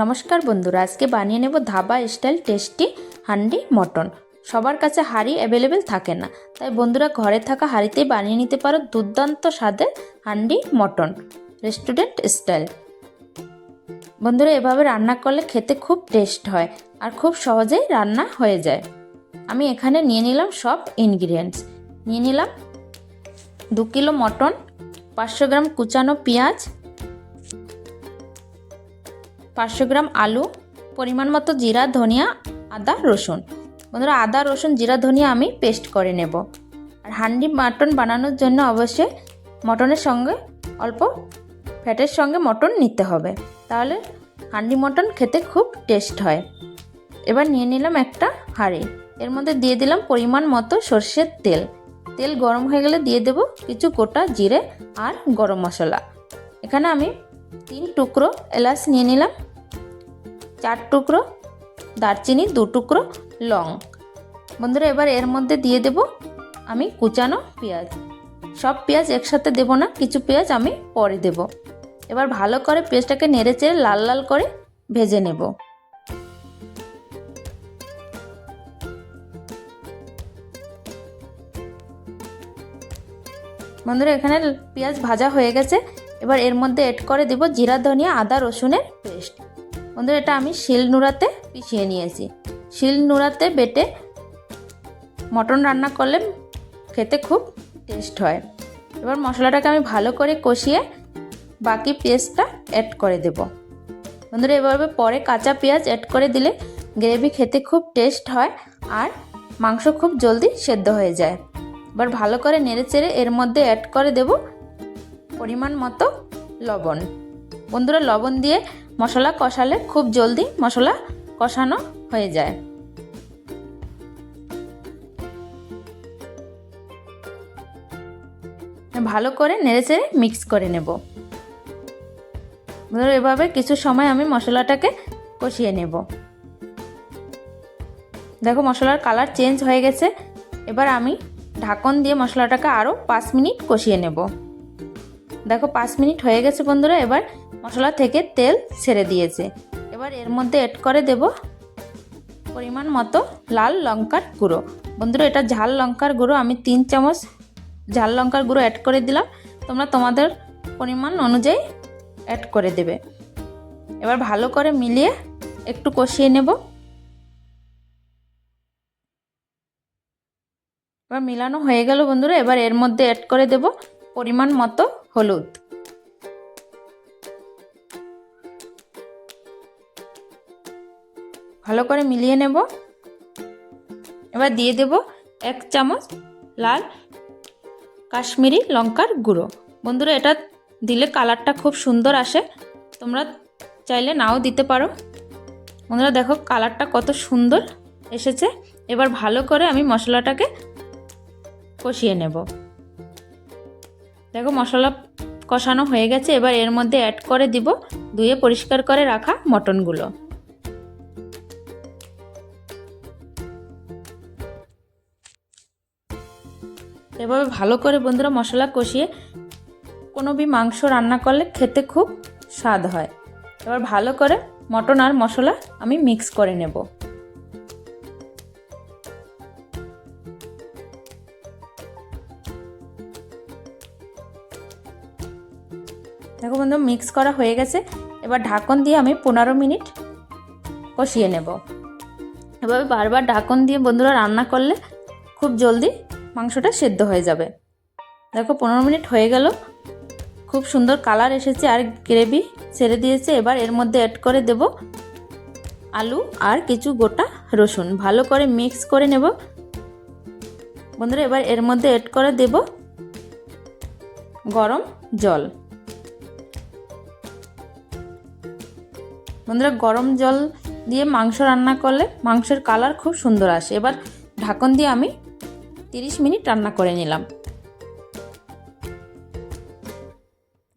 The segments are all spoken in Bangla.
নমস্কার বন্ধুরা, আজকে বানিয়ে নেব dhaba style tasty handi mutton. সবার কাছে হাঁড়ি অ্যাভেলেবেল থাকে না, তাই বন্ধুরা ঘরে থাকা হাঁড়িতেই বানিয়ে নিতে পারো দুর্দান্ত স্বাদের হান্ডি মটন রেস্টুরেন্ট স্টাইল। বন্ধুরা এভাবে রান্না করলে খেতে খুব টেস্ট হয় আর খুব সহজেই রান্না হয়ে যায়। আমি এখানে নিয়ে নিলাম সব ইনগ্রিডিয়েন্টস। নিয়ে নিলাম 2 কিলো মটন, 500 গ্রাম কুচানো পেঁয়াজ, 500 গ্রাম আলু, পরিমাণ মতো জিরা, ধনিয়া, আদা, রসুন। বন্ধুরা আদা, রসুন, জিরা, ধনিয়া আমি পেস্ট করে নেব। আর হান্ডি মটন বানানোর জন্য অবশ্যই মটনের সঙ্গে অল্প ফ্যাটের সঙ্গে মটন নিতে হবে, তাহলে হান্ডি মটন খেতে খুব টেস্ট হয়। এবার নিয়ে নিলাম একটা হাঁড়ি, এর মধ্যে দিয়ে দিলাম পরিমাণ মতো সর্ষের তেল। তেল গরম হয়ে গেলে দিয়ে দেব কিছু গোটা জিরে আর গরম মশলা। এখানে আমি 3 টুকরো এলাচ নিয়ে নিলাম, 4 টুকরো দারচিনি, 2 টুকরো লং। বন্ধুরা এবার এর মধ্যে দিয়ে দেব আমি কুচানো পেঁয়াজ। সব পেঁয়াজ একসাথে দেব না, কিছু পেঁয়াজ আমি পরে দেব। এবার ভালো করে পেঁয়াজটাকে নেড়েচেড়ে লাল লাল করে ভেজে নেব। বন্ধুরা এখানে পেঁয়াজ ভাজা হয়ে গেছে, এবার এর মধ্যে অ্যাড করে দেব জিরা, ধনিয়া, আদা, রসুনের পেস্ট। বন্ধুরা এটা আমি শিল নোড়াতে পিষিয়ে নিয়েছি। শিল নোড়াতে বেটে মটন রান্না করলে খেতে খুব টেস্ট হয়। এবার মশলাটাকে আমি ভালো করে কষিয়ে বাকি পেস্টটা অ্যাড করে দেব। বন্ধুরা এভাবে পরে কাঁচা পেঁয়াজ অ্যাড করে দিলে গ্রেভি খেতে খুব টেস্ট হয় আর মাংস খুব জলদি সেদ্ধ হয়ে যায়। এবার ভালো করে নেড়েচেড়ে এর মধ্যে অ্যাড করে দেব পরিমাণ মতো লবণ। বন্ধুরা লবণ দিয়ে মশলা কষালে খুব জলদি মশলা কষানো হয়ে যায়। ভালো করে নেড়েচেড়ে মিক্স করে নেব। বন্ধুরা এভাবে কিছু সময় আমি মশলাটাকে কষিয়ে নেব। দেখো মশলার কালার চেঞ্জ হয়ে গেছে। এবার আমি ঢাকন দিয়ে মশলাটাকে আরও 5 মিনিট কষিয়ে নেব। দেখো 5 মিনিট হয়ে গেছে বন্ধুরা, এবার মশলা থেকে তেল ছেড়ে দিয়েছে। এবার এর মধ্যে অ্যাড করে দেব পরিমাণ মতো লাল লঙ্কার গুঁড়ো। বন্ধুরা এটা ঝাল লঙ্কার গুঁড়ো, আমি 3 চামচ ঝাল লঙ্কার গুঁড়ো অ্যাড করে দিলাম। তোমরা তোমাদের পরিমাণ অনুযায়ী অ্যাড করে দেবে। এবার ভালো করে মিলিয়ে একটু কষিয়ে নেব। এবার মিলানো হয়ে গেল বন্ধুরা, এবার এর মধ্যে অ্যাড করে দেব পরিমাণ মতো হলুদ। ভালো করে মিলিয়ে নেব। এবার দিয়ে দেব 1 চামচ লাল কাশ্মীরি লঙ্কার গুঁড়ো। বন্ধুরা এটা দিলে কালারটা খুব সুন্দর আসে, তোমরা চাইলে নাও দিতে পারো। বন্ধুরা দেখো কালারটা কত সুন্দর এসেছে। এবার ভালো করে আমি মশলাটাকে কষিয়ে নেব। দেখো মশলা কষানো হয়ে গেছে, এবার এর মধ্যে অ্যাড করে দিব ধুয়ে পরিষ্কার করে রাখা মটনগুলো। এভাবে ভালো করে বন্ধুরা মশলা কষিয়ে কোনো মাংস রান্না করলে খেতে খুব স্বাদ হয়। এবার ভালো করে মটন আর মশলা আমি মিক্স করে নেব। দেখো বন্ধু মিক্স করা হয়ে গেছে, এবার ঢাকন দিয়ে আমি 15 মিনিট কষিয়ে নেব। এভাবে বারবার ঢাকন দিয়ে বন্ধুরা রান্না করলে খুব জলদি মাংসটা সেদ্ধ হয়ে যাবে। দেখো 15 মিনিট হয়ে গেল, খুব সুন্দর কালার এসেছে আর গ্রেভি ছেড়ে দিয়েছে। এবার এর মধ্যে অ্যাড করে দেব আলু আর কিছু গোটা রসুন। ভালো করে মিক্স করে নেব বন্ধুরা। এবার এর মধ্যে অ্যাড করে দেব গরম জল। বন্ধুরা গরম জল দিয়ে মাংস রান্না করলে মাংসের কালার খুব সুন্দর আসে। এবার ঢাকন দিয়ে আমি 30 মিনিট রান্না করে নিলাম।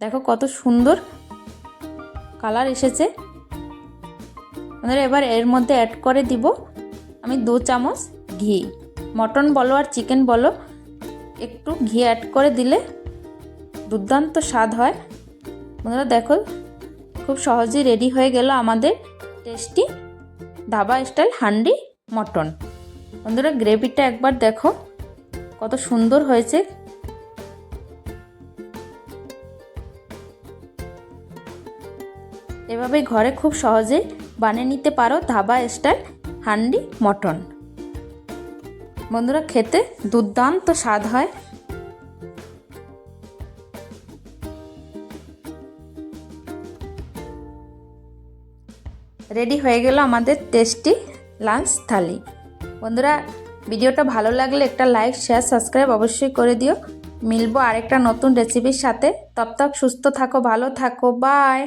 দেখো কত সুন্দর কালার এসেছে। বন্ধুরা এবার এর মধ্যে অ্যাড করে দিব আমি 2 চামচ ঘি। মটন বলো আর চিকেন বলো, একটু ঘি অ্যাড করে দিলে দুর্দান্ত স্বাদ হয়। বন্ধুরা দেখো খুব সহজেই রেডি হয়ে গেল আমাদের tasty dhaba style handi mutton. বন্ধুরা গ্রেভিটা একবার দেখো কত সুন্দর হয়েছে। এভাবে ঘরে খুব সহজেই বানিয়ে নিতে পারো ধাবা স্টাইল হান্ডি মটন। বন্ধুরা খেতে দুর্দান্ত স্বাদ হয়। রেডি হয়ে গেল আমাদের টেস্টি লাঞ্চ থালি। বন্ধুরা ভিডিওটা ভালো লাগলে একটা লাইক শেয়ার সাবস্ক্রাইব অবশ্যই করে দিও। মিলবো আরেকটা নতুন রেসিপির সাথে। তব তক সুস্থ থাকো, ভালো থাকো, বাই।